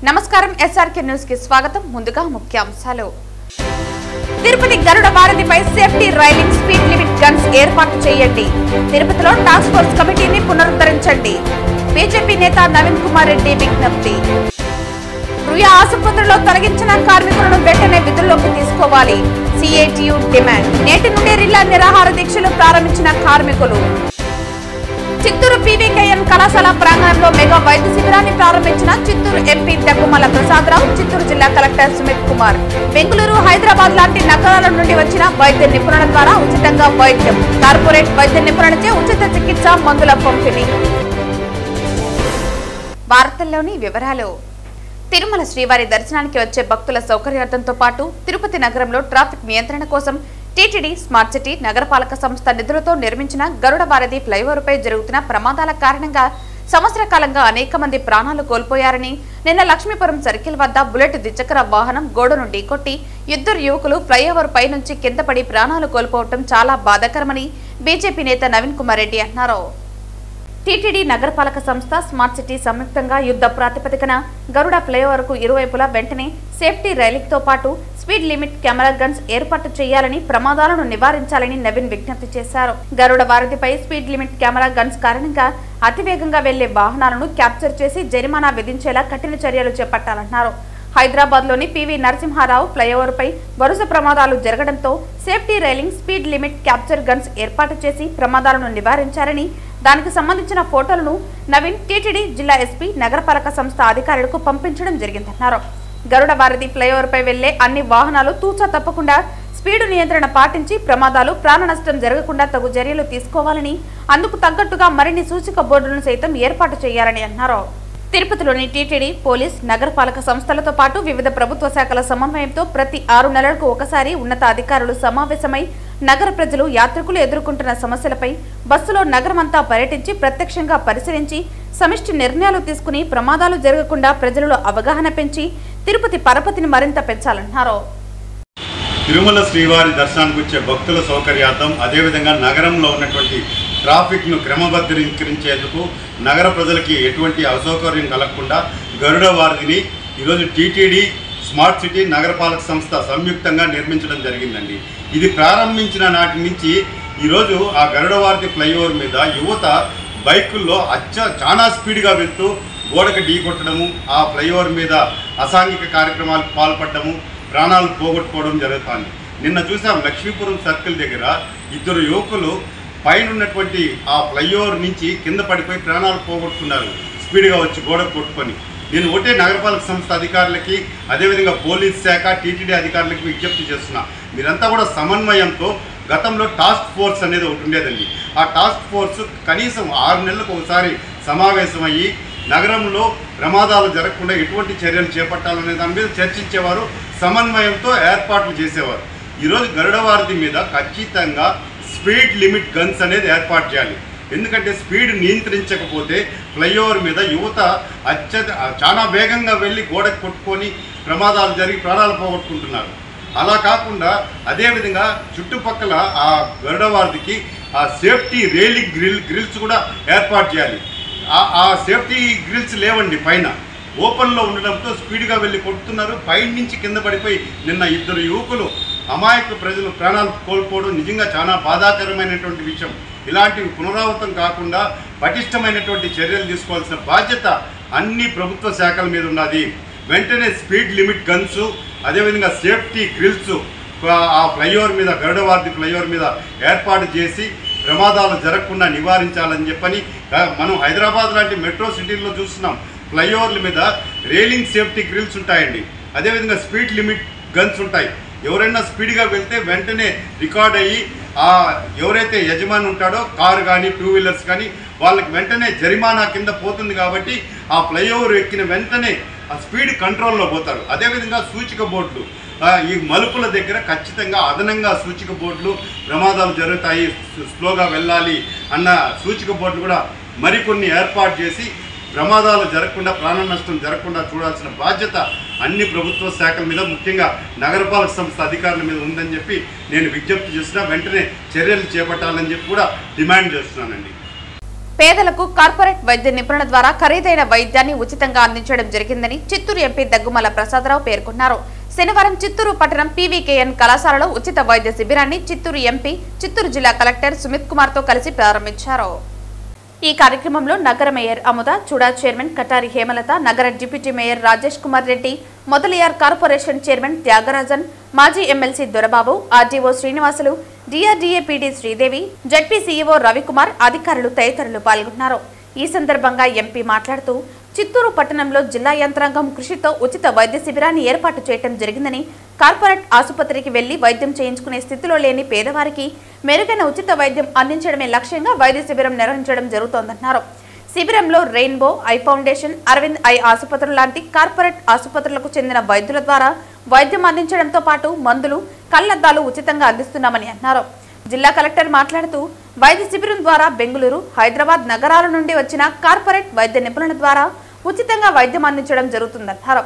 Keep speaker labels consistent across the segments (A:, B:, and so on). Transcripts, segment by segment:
A: నమస్కారం SRK news కి స్వాగతం. ముందుగా ముఖ్యాంశాలు. తిరుపతి గరుడ వారధిపై safety railing speed limit guns ఏర్పాటు చేయండి. తిరుపతిలో టాస్క్ ఫోర్స్ కమిటీని పునరుద్ధరించండి. బీజేపీ నేత నవీన్ కుమార్ రెడ్డి విజ్ఞప్తి. రుయా ఆసుపత్రిలో తొలగించిన కార్మికులను వెంటనే విధుల్లోకి తీసుకోవాలి. CITU demand. నేటి నుండి రిలా నిరాహార దీక్షలు ప్రారంభించిన కార్మికులు. చిత్తూరు పీవీకేఎం కళాశాల ప్రాంగణంలో మెగా వైద్య శిబిరాన్ని ప్రారంభించిన చిత్తూరు ఎంపీ దగ్గుమల ప్రసాదరావు, చిత్తూరు జిల్లా కలెక్టర్ సుమిత్ కుమార్. బెంగళూరు, హైదరాబాద్ లాంటి నగరాల నుండి వచ్చిన వైద్య నిపుణుల ద్వారా ఉచితంగా వైద్యం. కార్పొరేట్ వైద్య నిపుణులచే ఉచిత చికిత్స, మందుల పంపిణీ. వార్తల్లోని వివరాలు. తిరుమల శ్రీవారి దర్శనానికి వచ్చే భక్తుల సౌకర్యార్థంతో పాటు తిరుపతి నగరంలో ట్రాఫిక్ నియంత్రణ కోసం టీటీడీ, స్మార్ట్ సిటీ, నగరపాలక సంస్థ నిధులతో నిర్మించిన గరుడ వారధి ఫ్లైఓవర్పై జరుగుతున్న ప్రమాదాల కారణంగా సంవత్సర కాలంగా అనేక మంది ప్రాణాలు కోల్పోయారని, నిన్న లక్ష్మీపురం సర్కిల్ వద్ద బుల్లెట్ ద్విచక్ర వాహనం గోడను ఢీకొట్టి ఇద్దరు యువకులు ఫ్లైఓవర్ పై నుంచి కింద పడి ప్రాణాలు కోల్పోవడం చాలా బాధాకరమని బీజేపీ నేత నవీన్ కుమార్ రెడ్డి అన్నారు. టీటీడీ, నగరపాలక సంస్థ, స్మార్ట్ సిటీ సంయుక్తంగా యుద్ధ ప్రాతిపదికన గరుడ ఫ్లైఓవర్ కు ఇరువైపులా వెంటనే సేఫ్టీ రైలింగ్ తో పాటు స్పీడ్ లిమిట్ కెమెరా గన్స్ ఏర్పాటు చేయాలని, ప్రమాదాలను నివారించాలని నవీన్ విజ్ఞప్తి చేశారు. గరుడ వారధిపై స్పీడ్ లిమిట్ కెమెరా గన్స్ కారణంగా అతివేగంగా వెళ్లే వాహనాలను క్యాప్చర్ చేసి జరిమానా విధించేలా కఠిన చర్యలు చేపట్టాలన్నారు. హైదరాబాద్ లోని పివి నరసింహారావు ఫ్లైఓవర్ పై వరుస ప్రమాదాలు జరగడంతో safety railing, speed limit capture guns ఏర్పాటు చేసి ప్రమాదాలను నివారించారని, దానికి సంబంధించిన ఫోటోలను నవీన్ టీటీడీ, జిల్లా ఎస్పీ, నగరపాలక సంస్థ అధికారులకు పంపించడం జరిగిందన్నారు. గరుడ వారధి ఫ్లైఓవర్ పై వెళ్లే అన్ని వాహనాలు తూచా తప్పకుండా స్పీడు నియంత్రణ పాటించి ప్రమాదాలు, ప్రాణ నష్టం జరగకుండా తగు చర్యలు తీసుకోవాలని, అందుకు తగ్గట్టుగా మరిన్ని సూచిక బోర్డులను సైతం ఏర్పాటు చేయాలని అన్నారు. తిరుపతిలోని టీటీడీ, పోలీస్, నగరపాలక సంస్థలతో పాటు వివిధ ప్రభుత్వ శాఖల సమన్వయంతో ప్రతి 6 నెలలకు ఒకసారి ఉన్నత అధికారులు సమావేశమై నగర ప్రజలు, యాత్రికులు ఎదుర్కొంటున్న సమస్యలపై బస్సులో నగరమంతా పర్యటించి ప్రత్యక్షంగా పరిశీలించి సమిష్టి నిర్ణయాలు తీసుకుని ప్రమాదాలు జరగకుండా ప్రజలలో అవగాహన పెంచి తిరుపతి పరపతిని మరింత పెంచాలన్నారు.
B: తిరుమల శ్రీవారి దర్శనానికి వచ్చే భక్తుల సౌకర్యార్థం, అదేవిధంగా నగరంలో ఉన్నటువంటి ట్రాఫిక్ను క్రమబద్ధీకరించేందుకు నగర ప్రజలకి ఎటువంటి అసౌకర్యం కలగకుండా గరుడ వారధిని ఈరోజు టీటీడీ, స్మార్ట్ సిటీ, నగరపాలక సంస్థ సంయుక్తంగా నిర్మించడం జరిగిందండి. ఇది ప్రారంభించిన నాటి నుంచి ఈరోజు ఆ గరుడ వారధి ఫ్లైఓవర్ మీద యువత బైకుల్లో చాలా స్పీడ్గా వెళ్తూ గోడకు ఢీకొట్టడము, ఆ ఫ్లైఓవర్ మీద అసాంఘిక కార్యక్రమాలకు పాల్పడము, ప్రాణాలు పోగొట్టుకోవడం జరుగుతుంది. నిన్న చూసాం లక్ష్మీపురం సర్కిల్ దగ్గర ఇద్దరు యువకులు పైన ఉన్నటువంటి ఆ ఫ్లైఓవర్ నుంచి కింద పడిపోయి ప్రాణాలు పోగొట్టుకున్నారు, స్పీడ్గా వచ్చి గోడకు కొట్టుకొని. నేను ఒకటే నగరపాలక సంస్థ అధికారులకి, అదేవిధంగా పోలీస్ శాఖ, టీటీడీ అధికారులకి విజ్ఞప్తి చేస్తున్నా, మీరంతా కూడా సమన్వయంతో, గతంలో టాస్క్ ఫోర్స్ అనేది ఒకటి ఉండేదండి, ఆ టాస్క్ ఫోర్స్ కనీసం 6 నెలలకు ఒకసారి సమావేశమయ్యి నగరంలో ప్రమాదాలు జరగకుండా ఎటువంటి చర్యలు చేపట్టాలనే దాని మీద చర్చించేవారు, సమన్వయంతో ఏర్పాట్లు చేసేవారు. ఈరోజు గరుడ వారధి మీద ఖచ్చితంగా స్పీడ్ లిమిట్ గన్స్ అనేది ఏర్పాటు చేయాలి. ఎందుకంటే స్పీడ్ నియంత్రించకపోతే ఫ్లైఓవర్ మీద యువత చాలా వేగంగా వెళ్ళి గోడకు కొట్టుకొని ప్రమాదాలు జరిగి ప్రాణాలు పోగొట్టుకుంటున్నారు. అలా కాకుండా అదేవిధంగా చుట్టుపక్కల ఆ గరుడ వారధికి ఆ సేఫ్టీ రైలింగ్ గ్రిల్స్ కూడా ఏర్పాటు చేయాలి. ఆ సేఫ్టీ గ్రిల్స్ లేవండి, పైన ఓపెన్లో ఉండడంతో స్పీడ్గా వెళ్ళి కొట్టుతున్నారు. పైన నుంచి కింద పడిపోయి నిన్న ఇద్దరు యువకులు, అమాయక ప్రజలు ప్రాణాలు కోల్పోవడం నిజంగా చాలా బాధాకరమైనటువంటి విషయం. ఇలాంటివి పునరావృతం కాకుండా పటిష్టమైనటువంటి చర్యలు తీసుకోవాల్సిన బాధ్యత అన్ని ప్రభుత్వ శాఖల మీద ఉన్నది. వెంటనే స్పీడ్ లిమిట్ గన్స్, అదేవిధంగా సేఫ్టీ గ్రిల్స్ ఆ ఫ్లైఓవర్ మీద, గరుడ వారధి ఫ్లైఓవర్ మీద ఏర్పాటు చేసి ప్రమాదాలు జరగకుండా నివారించాలని చెప్పని, మనం హైదరాబాద్ లాంటి మెట్రో సిటీల్లో చూస్తున్నాం, ఫ్లైఓవర్ల మీద రైలింగ్ సేఫ్టీ గ్రిల్స్ ఉంటాయండి, అదేవిధంగా స్పీడ్ లిమిట్ గన్స్ ఉంటాయి. ఎవరైనా స్పీడ్గా వెళ్తే వెంటనే రికార్డ్ అయ్యి ఎవరైతే యజమాని ఉంటాడో, కారు కానీ, 2 వీలర్స్ కానీ, వాళ్ళకి వెంటనే జరిమానా కింద పోతుంది. కాబట్టి ఆ ఫ్లైఓవర్ ఎక్కిన వెంటనే ఆ స్పీడ్ కంట్రోల్లో పోతారు. అదేవిధంగా సూచిక బోర్డులు, ఈ మలుపుల దగ్గర ఖచ్చితంగా అదనంగా సూచిక బోర్డులు, ప్రమాదాలు జరుగుతాయి, స్లోగా వెళ్ళాలి అన్న సూచిక బోర్డులు కూడా మరికొన్ని ఏర్పాటు చేసి ప్రమాదాలు జరగకుండా, ప్రాణ నష్టం జరగకుండా చూడాల్సిన బాధ్యత అన్ని ప్రభుత్వ శాఖల మీద, ముఖ్యంగా నగరపాలక సంస్థ అధికారుల మీద ఉందని చెప్పి నేను విజ్ఞప్తి చేస్తున్నా. వెంటనే చర్యలు చేపట్టాలని చెప్పి కూడా డిమాండ్ చేస్తున్నానండి.
A: పేదలకు కార్పొరేట్ వైద్య నిపుణుల ద్వారా ఖరీదైన వైద్యాన్ని ఉచితంగా అందించడం జరిగిందని చిత్తూరు ఎంపీ దగ్గుమల ప్రసాదరావు పేర్కొన్నారు. శనివారం చిత్తూరు పట్టణం పీవీకేఎన్ కళాశాలలో ఉచిత వైద్య శిబిరాన్ని చిత్తూరు ఎంపీ, చిత్తూరు జిల్లా కలెక్టర్ సుమిత్ కుమార్ తో కలిసి ప్రారంభించారు. ఈ కార్యక్రమంలో నగర మేయర్ అముద, చూడా చైర్మన్ కటారి హేమలత, నగర deputy mayor Rajesh Kumar Reddy, Mudaliar corporation chairman Thyagarajan, మాజీ MLC Dorababu, RDO Srinivasulu, DRDA PD Sridevi, ZP CEO Ravikumar, అధికారులు తదితరులు పాల్గొన్నారు. ఈ సందర్భంగా ఎంపీ మాట్లాడుతూ చిత్తూరు పట్టణంలో జిల్లా యంత్రాంగం కృషితో ఉచిత వైద్య శిబిరాన్ని ఏర్పాటు చేయడం జరిగిందని, కార్పొరేట్ ఆసుపత్రికి వెళ్లి వైద్యం చేయించుకునే స్థితిలో లేని పేదవారికి మెరుగైన ఉచిత వైద్యం అందించడమే లక్ష్యంగా వైద్య శిబిరం నిర్వహించడం జరుగుతోందన్నారు. శిబిరంలో rainbow eye foundation, Aravind eye ఆసుపత్రులు లాంటి కార్పొరేట్ ఆసుపత్రులకు చెందిన వైద్యుల ద్వారా వైద్యం అందించడంతో పాటు మందులు, కళ్లద్దాలు ఉచితంగా అందిస్తున్నామని అన్నారు. జిల్లా కలెక్టర్ మాట్లాడుతూ వైద్య శిబిరం ద్వారా బెంగళూరు, హైదరాబాద్ నగరాల నుండి వచ్చిన కార్పొరేట్ వైద్య నిపుణుల ద్వారా ఉచితంగా వైద్యం అందించడం జరుగుతుందన్నారు.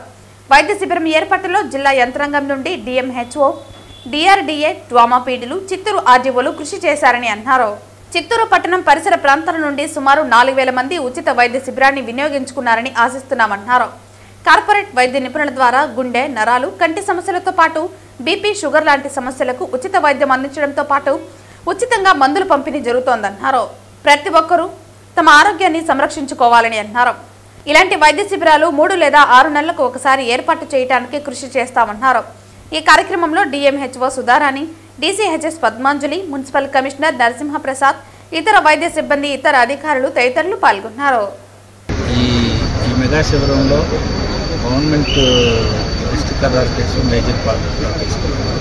A: వైద్య శిబిరం ఏర్పాటులో జిల్లా యంత్రాంగం నుండి డిఎంహెచ్ఓ, డిఆర్డీఏ, ట్రామా పీడీలు, చిత్తూరు ఆర్డీఓలు కృషి చేశారని అన్నారు. చిత్తూరు పట్టణం పరిసర ప్రాంతాల నుండి సుమారు 4000 మంది ఉచిత వైద్య శిబిరాన్ని వినియోగించుకున్నారని ఆశిస్తున్నామన్నారు. కార్పొరేట్ వైద్య నిపుణుల ద్వారా గుండె, నరాలు, కంటి సమస్యలతో పాటు బీపీ, షుగర్ లాంటి సమస్యలకు ఉచిత వైద్యం అందించడంతో పాటు ఉచితంగా మందులు పంపిణీ జరుగుతోందన్నారు. ప్రతి ఒక్కరూ తమ ఆరోగ్యాన్ని సంరక్షించుకోవాలని అన్నారు. ఇలాంటి వైద్య శిబిరాలు 3 లేదా 6 నెలలకు ఒకసారి ఏర్పాటు చేయడానికి కృషి చేస్తామన్నారు. ఈ కార్యక్రమంలో DMHO Sudharani, DCHS Padmanjali, municipal commissioner Narasimhaprasad, ఇతర వైద్య సిబ్బంది, ఇతర అధికారులు తదితరులు పాల్గొన్నారు.
C: ఈ మెగా శిబిరంలో గవర్నమెంట్ డిస్ట్రిక్ట్ అథారిటీస్ మేజర్ పార్టీలో తీసుకుంటున్నారు.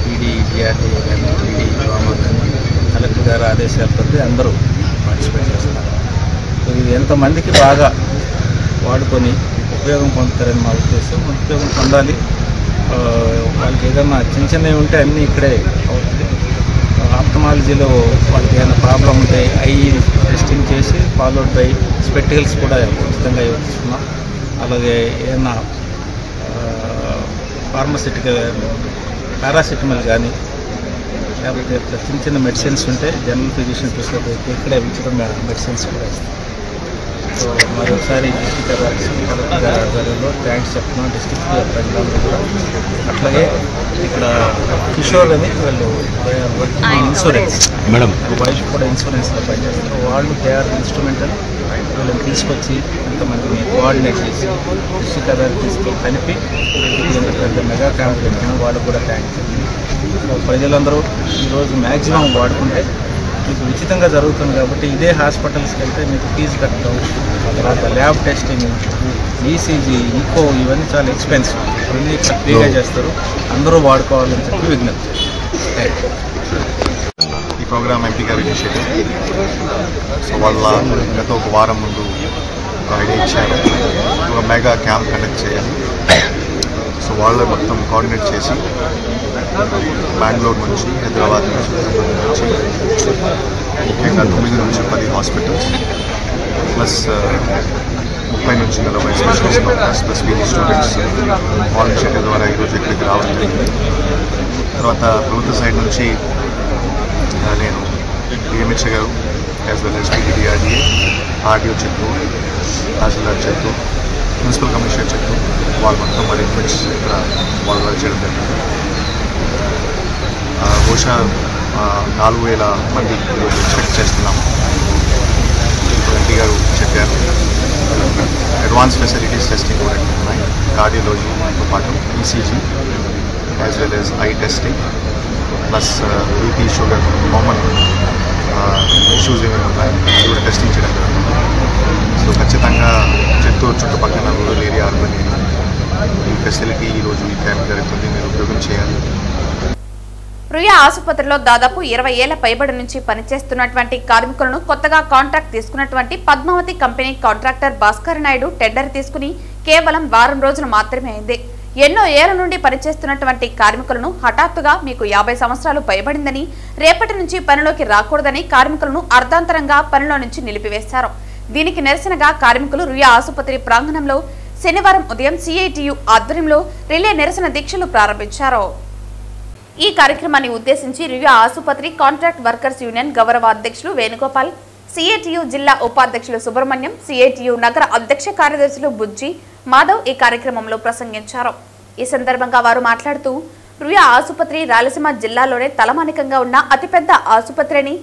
C: పీడీ, డిఆర్డీఏ కానీ, పీడీ, డ్రామా కానీ, కలెక్టర్ గారి ఆదేశాలతో అందరూ పార్టిసిపేట్ చేస్తున్నారు. సో ఇది ఎంతమందికి బాగా వాడుకొని ఉపయోగం పొందుతారని మా ఉద్దేశం. ఉపయోగం పొందాలి. వాళ్ళకి ఏదైనా చిన్నవి ఉంటే అన్నీ ఇక్కడే అవుతుంది. ఆప్థమాలజీలో వాళ్ళకి ఏదైనా ప్రాబ్లం ఉంటే ఐ టెస్టింగ్ చేసి ఫాలోడ్ బై స్పెక్టికల్స్ కూడా ఉచితంగా ఇస్తున్నాం. అలాగే ఏదైనా ఫార్మసిటికల్ పారాసిటమాల్ కానీ లేకపోతే చిన్న మెడిసిన్స్ ఉంటే జనరల్ ఫిజిషియన్ ప్రిస్క్రైబ్ ఇక్కడే ఉచిత మెడిసిన్స్ కూడా ఇస్తాం. సో మరోసారి డిస్ట్రిక్ట్ కలెక్టర్ గారి ఆధ్వర్యంలో థ్యాంక్స్ చెప్తున్నాం డిస్ట్రిక్ట్ ప్రజలందరూ కూడా. అట్లాగే ఇక్కడ కిషోర్ అని వాళ్ళు ఇన్సూరెన్స్ మేడం వైఫ్ కూడా ఇన్సూరెన్స్లో పనిచేస్తారు. వాళ్ళు దే ఆర్ ఇన్స్ట్రుమెంటల్. వీళ్ళని తీసుకొచ్చి ఎంతమందిని కోఆర్డినేట్ చేసి డిస్ట్రిక్ట్ అథారిటీస్తో కలిపి పెద్ద మెగా క్యాంప్ పెట్టిన వాళ్ళకు కూడా థ్యాంక్స్ చెప్పింది. సో ప్రజలందరూ ఈరోజు మ్యాక్సిమం వాడుకుంటే మీకు ఉచితంగా జరుగుతుంది కాబట్టి ఇదే హాస్పిటల్స్కి వెళ్తే మీకు ఫీజు కట్టడం, తర్వాత ల్యాబ్ టెస్టింగ్, ఈసీజీ, ఈకో ఇవన్నీ చాలా ఎక్స్పెన్సివ్. ఇవన్నీ ఇక్కడ ఫ్రీగా చేస్తారు. అందరూ వాడుకోవాలని చెప్పి విజ్ఞప్తి.
D: ఈ ప్రోగ్రామ్ ఎంపీ గారు ఇనిషియేటివ్. సో వాళ్ళ గత ఒక వారం ముందు ఒక ఐడియా ఇచ్చారు, ఒక మెగా క్యాంప్ కండక్ట్ చేయాలి. సో వాళ్ళు మొత్తం కోఆర్డినేట్ చేసి బెంగళూరు నుంచి, హైదరాబాద్ నుంచి, ముఖ్యంగా 9 నుంచి 10 హాస్పిటల్స్ ప్లస్ 30 నుంచి 40 specialist doctors plus PG students వాలంటీర్ల ద్వారా ఈరోజు ఇక్కడికి రావడం జరిగింది. తర్వాత ప్రభుత్వ సైడ్ నుంచి నేను డిఎంహెచ్ఓ గారు as well as PDRDA, RDO Chittoor, తహసీల్దార్ చిత్తూరు, మున్సిపల్ కమిషనర్ చిత్తూరు వాళ్ళు మొత్తం అరేంజ్మెంట్స్ ఇక్కడ వాళ్ళు చేయడం జరిగింది. బహుశా 4000 మంది ఎక్స్పెక్ట్ చేస్తున్నాము. ఎంపీ గారు చెప్పారు. అడ్వాన్స్ ఫెసిలిటీస్ టెస్టింగ్ కూడా ఉన్నాయి. కార్డియాలజీతో పాటు ECG as well as I testing plus BP, sugar, common issues ఏమైనా ఉన్నాయి అది కూడా టెస్టింగ్ చేయడం జరుగుతుంది. సో ఖచ్చితంగా చిత్తూరు చుట్టుపక్కల రూరల్ ఏరియా, అర్బన్ ఏరియా ఈ ఫెసిలిటీ ఈరోజు ఈ క్యాంప్ జరుగుతుంది, మీరు ఉపయోగం చేయాలి.
A: రుయా ఆసుపత్రిలో దాదాపు 20 ఏళ్ల పైబడి నుంచి పనిచేస్తున్నటువంటి కార్మికులను కొత్తగా కాంట్రాక్ట్ తీసుకున్నటువంటి Padmavati company contractor Bhaskar Naidu tender తీసుకుని కేవలం వారం రోజులు మాత్రమే అయింది. ఎన్నో ఏళ్ల నుండి పనిచేస్తున్నటువంటి కార్మికులను హఠాత్తుగా మీకు 50 సంవత్సరాలు పైబడిందని, రేపటి నుంచి పనిలోకి రాకూడదని కార్మికులను అర్ధాంతరంగా పనిలో నుంచి నిలిపివేశారు. దీనికి నిరసనగా కార్మికులు రుయా ఆసుపత్రి ప్రాంగణంలో శనివారం ఉదయం సిఐటియు ఆధ్వర్యంలో రిలే నిరసన దీక్షలు ప్రారంభించారు. ఈ కార్యక్రమాన్ని ఉద్దేశించి రియా ఆసుపత్రి కాంట్రాక్ట్ వర్కర్స్ యూనియన్ గౌరవ అధ్యక్షులు వేణుగోపాల్, సిఐటియు జిల్లా ఉపాధ్యక్షులు సుబ్రహ్మణ్యం, సిఐటియు నగర అధ్యక్ష కార్యదర్శులు బుజ్జి మాధవ్ ఈ కార్యక్రమంలో ప్రసంగించారు. ఈ సందర్భంగా వారు మాట్లాడుతూ రియా ఆసుపత్రి రాయలసీమ జిల్లాలోనే తలమానికంగా ఉన్న అతిపెద్ద ఆసుపత్రి అని,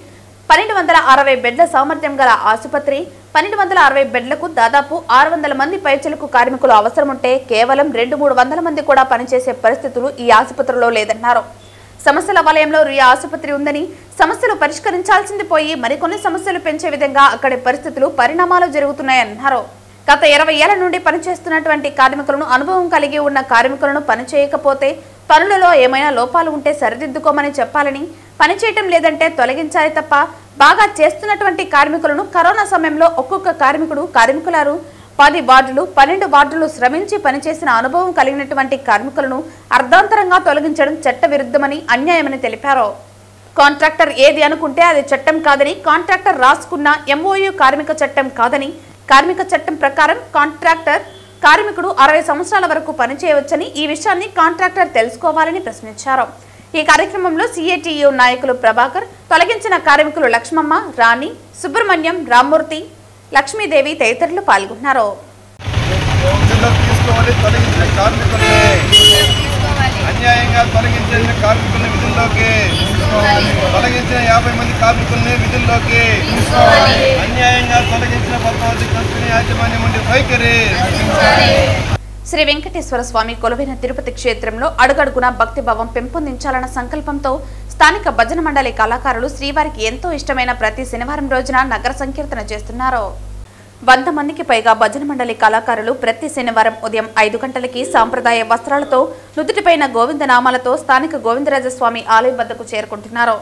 A: 1260 బెడ్ల సామర్థ్యం గల ఆసుపత్రి, 1260 బెడ్లకు దాదాపు 600 మంది పైచిలకు కార్మికులు అవసరం ఉంటే కేవలం 200-300 మంది కూడా పనిచేసే పరిస్థితులు ఈ ఆసుపత్రిలో లేదన్నారు. సమస్యల వలయంలో రియా ఆసుపత్రి ఉందని, సమస్యలు పరిష్కరించాల్సింది పోయి మరికొన్ని సమస్యలు పెంచే విధంగా అక్కడి పరిస్థితులు పరిణామాలు జరుగుతున్నాయన్నారు. గత 20 ఏళ్ల నుండి పనిచేస్తున్నటువంటి కార్మికులను, అనుభవం కలిగి ఉన్న కార్మికులను పనిచేయకపోతే పనులలో ఏమైనా లోపాలు ఉంటే సరిదిద్దుకోమని చెప్పాలని, పనిచేయటం లేదంటే తొలగించాలి తప్ప బాగా చేస్తున్నటువంటి కార్మికులను కరోనా సమయంలో ఒక్కొక్క కార్మికులారు 10 వార్డులు 12 వార్డులు శ్రమించి పనిచేసిన అనుభవం కలిగినటువంటి కార్మికులను అర్ధాంతరంగా తొలగించడం చట్ట విరుద్ధమని, అన్యాయమని తెలిపారు. కాంట్రాక్టర్ ఏది అనుకుంటే అది చట్టం కాదని, కాంట్రాక్టర్ రాసుకున్న MOU కార్మిక చట్టం కాదని, కార్మిక చట్టం ప్రకారం కార్మికుడు 60 సంవత్సరాల వరకు పనిచేయవచ్చని, ఈ విషయాన్ని కాంట్రాక్టర్ తెలుసుకోవాలని ప్రశ్నించారు. ఈ కార్యక్రమంలో సిఐటియు నాయకులు ప్రభాకర్, తొలగించిన కార్మికులు లక్ష్మమ్మ, రాణి, సుబ్రహ్మణ్యం, రామ్మూర్తి, లక్ష్మీదేవి తదితరులు పాల్గొన్నారు.
E: అన్యాయంగా తొలగించిన కార్మికులను విధుల్లోకి, తొలగించిన 50 మంది కార్మికుల్ని విధుల్లోకి, అన్యాయంగా తొలగించిన పద్మావతి కంపెనీ యాజమాన్యం నుండి వైఖరి.
A: శ్రీ వెంకటేశ్వర స్వామి కొలువైన తిరుపతి క్షేత్రంలో అడుగడుగున భక్తిభావం పెంపొందించాలన్న సంకల్పంతో స్థానిక భజన మండలి కళాకారులు శ్రీవారికి ఎంతో ఇష్టమైన ప్రతి శనివారం రోజున నగర సంకీర్తన చేస్తున్నారు. 100 మందికి పైగా భజన మండలి కళాకారులు ప్రతి శనివారం ఉదయం 5 గంటలకి సాంప్రదాయ వస్త్రాలతో, నుదుటిపైన గోవిందనామాలతో స్థానిక గోవిందరాజస్వామి ఆలయం వద్దకు చేరుకుంటున్నారు.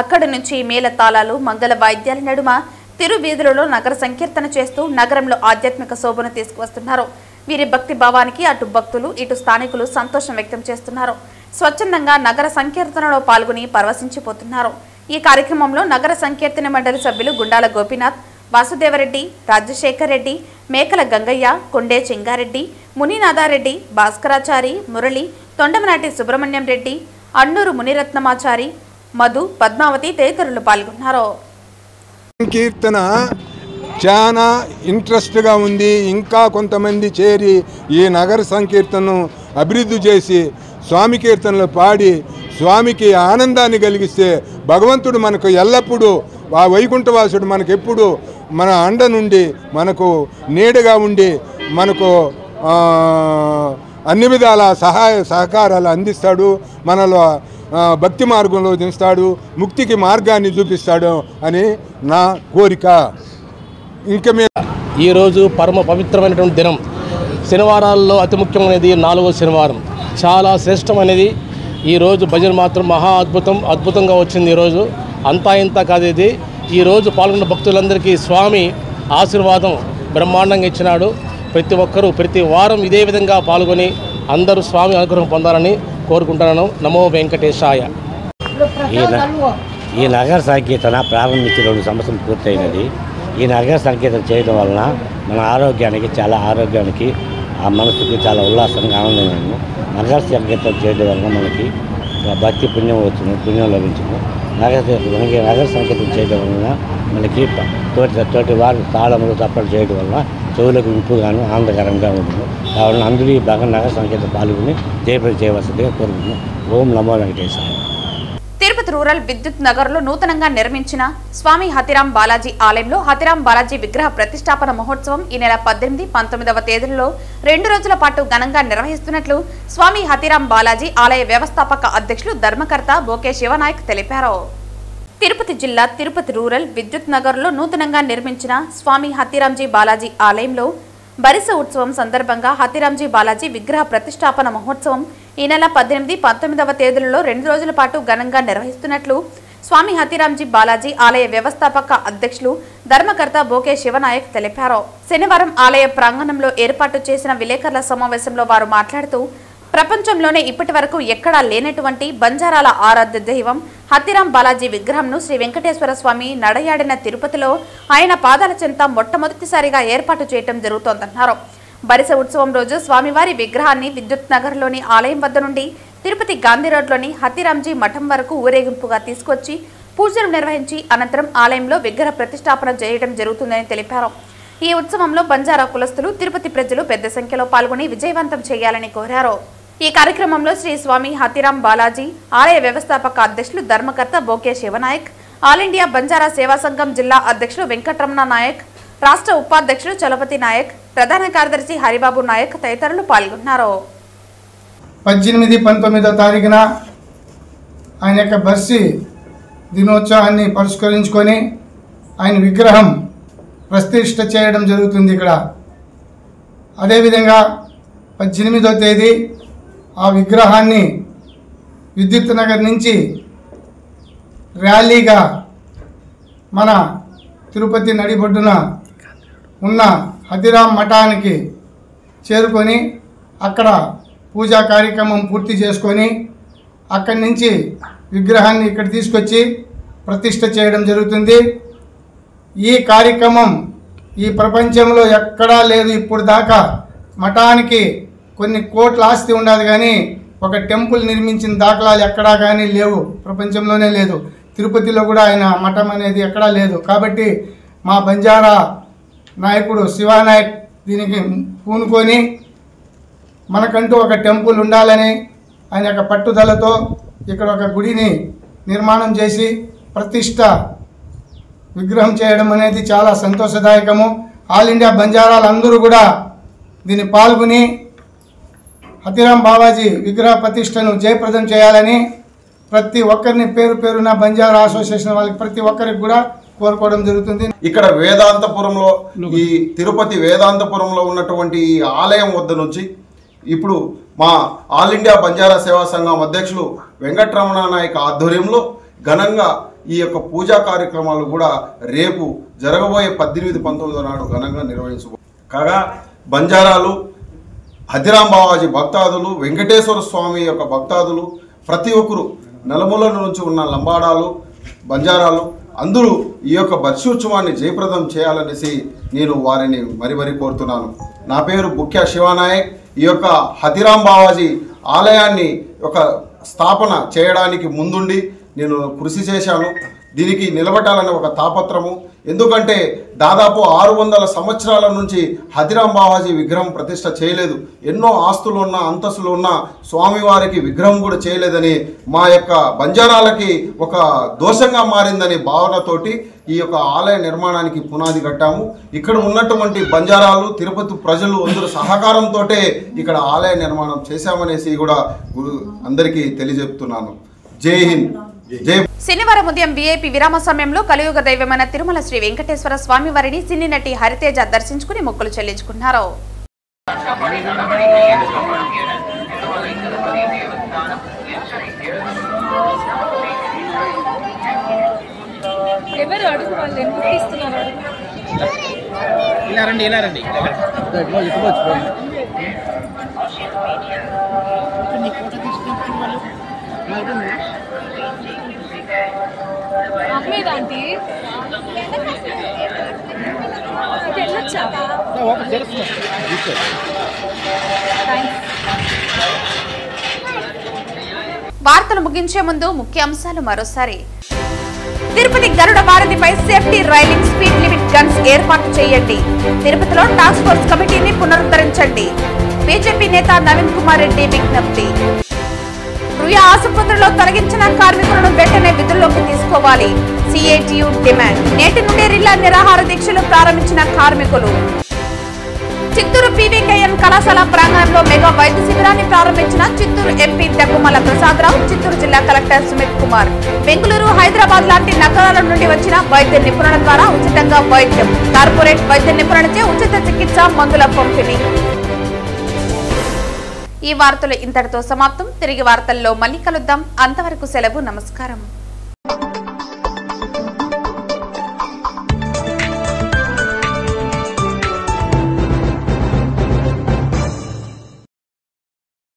A: అక్కడి నుంచి మేళ తాళాలు, మంగళ వాయిద్యాల నడుమ తిరు వీధులలో నగర సంకీర్తన చేస్తూ నగరంలో ఆధ్యాత్మిక శోభను తీసుకువస్తున్నారు. వీరి భక్తి భావానికి అటు భక్తులు, ఇటు స్థానికులు సంతోషం వ్యక్తం చేస్తున్నారు. స్వచ్ఛందంగా నగర సంకీర్తనలో పాల్గొని పరవశించిపోతున్నారు. ఈ కార్యక్రమంలో నగర సంకీర్తన మండలి సభ్యులు గుండాల గోపీనాథ్, వాసుదేవరెడ్డి, రాజశేఖర్ రెడ్డి, మేకల గంగయ్య, కొండే చెంగారెడ్డి, మునినాథారెడ్డి, భాస్కరాచారి, మురళి, తొండమనాటి సుబ్రహ్మణ్యం రెడ్డి, అన్నూరు మునిరత్నమాచారి, మధు, పద్మావతి తదితరులు పాల్గొన్నారు.
F: సంకీర్తన చాలా ఇంట్రెస్ట్గా ఉంది. ఇంకా కొంతమంది చేరి ఈ నగర సంకీర్తనను అభివృద్ధి చేసి స్వామి కీర్తనలు పాడి స్వామికి ఆనందాన్ని కలిగిస్తే భగవంతుడు మనకు ఎల్లప్పుడూ, ఆ వైకుంఠవాసుడు మనకు ఎప్పుడు మన అండ నుండి, మనకు నీడగా ఉండి, మనకు అన్ని విధాల సహాయ సహకారాలు అందిస్తాడు. మనలో భక్తి మార్గంలో దిస్తాడు, ముక్తికి మార్గాన్ని చూపిస్తాడు అని నా కోరిక.
G: ఈరోజు పరమ పవిత్రమైనటువంటి దినం. శనివారాల్లో అతి ముఖ్యమైనది 4వ శనివారం, చాలా శ్రేష్టమైనది. ఈరోజు భజన మాత్రం మహా అద్భుతంగా వచ్చింది. ఈరోజు అంతా ఇంత కాదు. ఇది ఈరోజు పాల్గొన్న భక్తులందరికీ స్వామి ఆశీర్వాదం బ్రహ్మాండంగా ఇచ్చినాడు. ప్రతి ఒక్కరూ ప్రతి వారం ఇదే విధంగా పాల్గొని అందరూ స్వామి అనుగ్రహం పొందాలని కోరుకుంటున్నాను. నమో వెంకటేశాయ.
H: ఈ నగర సంకీర్తన ప్రారంభించి 2 సంవత్సరాలు పూర్తయినది. ఈ నగర సంకీర్తన చేయడం వలన మన ఆరోగ్యానికి ఆ మనసుకు చాలా ఉల్లాసంగా ఆనందంగా. నగర సంకీర్తన చేయడం వలన మనకి భక్తి పుణ్యం లభించింది. నగర సంకీర్తన చేయడం వలన మనకి తోటి వారు తాళములు తప్పలు చేయడం వలన చెవులకు ఇంపుగాను ఆనందకరంగా ఉంటుంది. కావున అందరూ ఈ బాగా నగర సంకీర్తన పాల్గొని జయప్రద చేయవలసిందిగా కోరుకుంటున్నాం. ఓం నమో వెంకటేశాయ.
A: తిరుపతి రూరల్ విద్యుత్ నగర్లో నూతనంగా నిర్మించిన స్వామి హతిరాం బాలాజీ ఆలయంలో హతిరాం బాలాజీ విగ్రహ ప్రతిష్టాపన మహోత్సవం ఈ నెల 18, 19వ తేదీలలో 2 రోజుల పాటు ఘనంగా నిర్వహిస్తున్నట్లు స్వామి హతిరాం బాలాజీ ఆలయ వ్యవస్థాపక అధ్యక్షులు ధర్మకర్త బోకే శివనాయక్ తెలిపారు. తిరుపతి జిల్లా తిరుపతి రూరల్ విద్యుత్ నగర్లో నూతనంగా నిర్మించిన స్వామి హతిరాంజీ బాలాజీ ఆలయంలో బరిస ఉత్సవం సందర్భంగా హతిరాంజీ బాలాజీ విగ్రహ ప్రతిష్టాపన మహోత్సవం ఈ నెల 18, 19వ తేదీలలో 2 రోజుల పాటు ఘనంగా నిర్వహిస్తున్నట్లు స్వామి హతిరాంజీ బాలాజీ ఆలయ వ్యవస్థాపక అధ్యక్షులు ధర్మకర్త బోకే శివనాయక్ తెలిపారు. శనివారం ఆలయ ప్రాంగణంలో ఏర్పాటు చేసిన విలేకరుల సమావేశంలో వారు మాట్లాడుతూ ప్రపంచంలోనే ఇప్పటి వరకు ఎక్కడా లేనటువంటి బంజారాల ఆరాధ్య దైవం హతిరాం బాలాజీ విగ్రహంను శ్రీ వెంకటేశ్వర స్వామి నడయాడిన తిరుపతిలో ఆయన పాదాల చెంత మొట్టమొదటిసారిగా ఏర్పాటు చేయడం జరుగుతోందన్నారు. బరిస ఉత్సవం రోజు స్వామివారి విగ్రహాన్ని విద్యుత్ నగర్లోని ఆలయం వద్ద నుండి తిరుపతి గాంధీ రోడ్లోని హతిరాంజీ మఠం వరకు ఊరేగింపుగా తీసుకొచ్చి పూజలు నిర్వహించి అనంతరం ఆలయంలో విగ్రహ ప్రతిష్టాపన చేయడం జరుగుతుందని తెలిపారు. ఈ ఉత్సవంలో బంజారా కులస్తులు, తిరుపతి ప్రజలు పెద్ద సంఖ్యలో పాల్గొని విజయవంతం చేయాలని కోరారు. ఈ కార్యక్రమంలో శ్రీ స్వామి హతిరాం బాలాజీ ఆలయ వ్యవస్థాపక అధ్యక్షులు ధర్మకర్త bouquet Shiva Nayak, all India Banjara సేవా సంఘం జిల్లా అధ్యక్షులు వెంకటరమణ నాయక్, రాష్ట్ర ఉపాధ్యక్షులు చలపతి నాయక్, ప్రధాన కార్యదర్శి హరిబాబు నాయక్ తదితరులు పాల్గొన్నారు.
I: 18-19 తారీఖున ఆయన యొక్క బర్సి దినోత్సవాన్ని పురస్కరించుకొని ఆయన విగ్రహం ప్రతిష్ఠ చేయడం జరుగుతుంది. ఇక్కడ అదేవిధంగా 18వ తేదీ ఆ విగ్రహాన్ని విద్యుత్ నగర్ నుంచి ర్యాలీగా మన తిరుపతి నడిబొడ్డున ఉన్న హతిరాం మఠానికి చేరుకొని అక్కడ పూజా కార్యక్రమం పూర్తి చేసుకొని అక్కడి నుంచి విగ్రహాన్ని ఇక్కడ తీసుకొచ్చి ప్రతిష్ఠ చేయడం జరుగుతుంది. ఈ కార్యక్రమం ఈ ప్రపంచంలో ఎక్కడా లేదు. ఇప్పుడు దాకా మఠానికి కొన్ని కోట్ల ఆస్తి ఉండదు, కానీ ఒక టెంపుల్ నిర్మించిన దాఖలాలు ఎక్కడా కానీ లేవు, ప్రపంచంలోనే లేదు. తిరుపతిలో కూడా ఆయన మఠం అనేది ఎక్కడా లేదు. కాబట్టి మా బంజారా నాయకుడు శివానాయక్ దీనికి పూనుకొని మనకంటూ ఒక టెంపుల్ ఉండాలని ఆయన యొక్క పట్టుదలతో ఇక్కడ ఒక గుడిని నిర్మాణం చేసి ప్రతిష్ట విగ్రహం చేయడం అనేది చాలా సంతోషదాయకము. ఆల్ ఇండియా బంజారాలు అందరూ కూడా దీన్ని పాల్గొని హతిరాం బాబాజీ విగ్రహ ప్రతిష్టను జయప్రదం చేయాలని ప్రతి ఒక్కరిని పేరు పేరున బంజారా అసోసియేషన్ వాళ్ళకి ప్రతి ఒక్కరికి కూడా కోరుకోవడం జరుగుతుంది.
J: ఇక్కడ వేదాంతపురంలో ఈ తిరుపతి వేదాంతపురంలో ఉన్నటువంటి ఈ ఆలయం వద్ద నుంచి ఇప్పుడు మా ఆల్ ఇండియా బంజారా సేవా సంఘం అధ్యక్షులు వెంకటరమణ నాయక్ ఆధ్వర్యంలో ఘనంగా ఈ యొక్క పూజా కార్యక్రమాలు కూడా రేపు జరగబోయే 18-19 నాడు ఘనంగా నిర్వహించబో కాగా బంజారాలు, హతిరాం బావాజీ భక్తాదులు, వెంకటేశ్వర స్వామి యొక్క భక్తాదులు ప్రతి ఒక్కరు నలుమూలల నుంచి ఉన్న లంబాడాలు, బంజారాలు అందరూ ఈ యొక్క బర్షోత్సవాన్ని జయప్రదం చేయాలనేసి నేను వారిని మరీ కోరుతున్నాను. నా పేరు బుక్యా శివానాయక్. ఈ యొక్క హతిరాం బావాజీ ఆలయాన్ని ఒక స్థాపన చేయడానికి ముందుండి నేను కృషి చేశాను. దీనికి నిలబడాలనే ఒక తాపత్రము. ఎందుకంటే దాదాపు 600 సంవత్సరాల నుంచి హతిరాం బావాజీ విగ్రహం ప్రతిష్ట చేయలేదు. ఎన్నో ఆస్తులు ఉన్న అంతస్తులు ఉన్న స్వామివారికి విగ్రహం కూడా చేయలేదని మా యొక్క బంజారాలకి ఒక దోషంగా మారిందని భావనతోటి ఈ యొక్క ఆలయ నిర్మాణానికి పునాది కట్టాము. ఇక్కడ ఉన్నటువంటి బంజారాలు, తిరుపతి ప్రజలు అందరూ సహకారంతో ఇక్కడ ఆలయ నిర్మాణం చేశామనేసి కూడా అందరికీ తెలియజెప్తున్నాను. జై హింద్, జై.
A: శనివారం ఉదయం వీఐపీ విరామ సమయంలో కలియుగ దైవమైన తిరుమల శ్రీ వెంకటేశ్వర స్వామి వారిని సినీ నటి హరితేజ దర్శించుకుని మొక్కులు చెల్లించుకున్నారు. వార్తలు ముగించే ముందు ముఖ్య అంశాలు మరోసారి. తిరుపతి గరుడ భారతిపై safety railing, speed limit guns ఏర్పాటు చేయండి. తిరుపతిలో టాస్క్ ఫోర్స్ కమిటీని పునరుద్ధరించండి. బీజేపీ నేత నవీన్ కుమార్ రెడ్డి విజ్ఞప్తి. రుయా ఆసుపత్రిలో తొలగించిన కార్మికులను వెంటనే విధుల్లోకి తీసుకోవాలి. CITU demand. నేటి నుండి రిలా నిరాహార దీక్షలు ప్రారంభించిన కార్మికులు. చిత్తూరు పీవీకేఎన్ కళాశాల ప్రాంగణంలో మెగా వైద్య శిబిరాన్ని ప్రారంభించిన చిత్తూరు ఎంపీ దగ్గుమల ప్రసాదరావు, చిత్తూరు జిల్లా కలెక్టర్ సుమిత్ కుమార్. బెంగళూరు, హైదరాబాద్ లాంటి నగరాల నుండి వచ్చిన వైద్య నిపుణుల ద్వారా ఉచితంగా వైద్యం. కార్పొరేట్ వైద్య నిపుణులచే ఉచిత చికిత్స, మందుల పంపిణీ. ఈ వార్తలు ఇంతటితో సమాప్తం. తిరిగి వార్తల్లో మళ్ళీ కలుద్దాం. అంతవరకు సెలవు. నమస్కారం.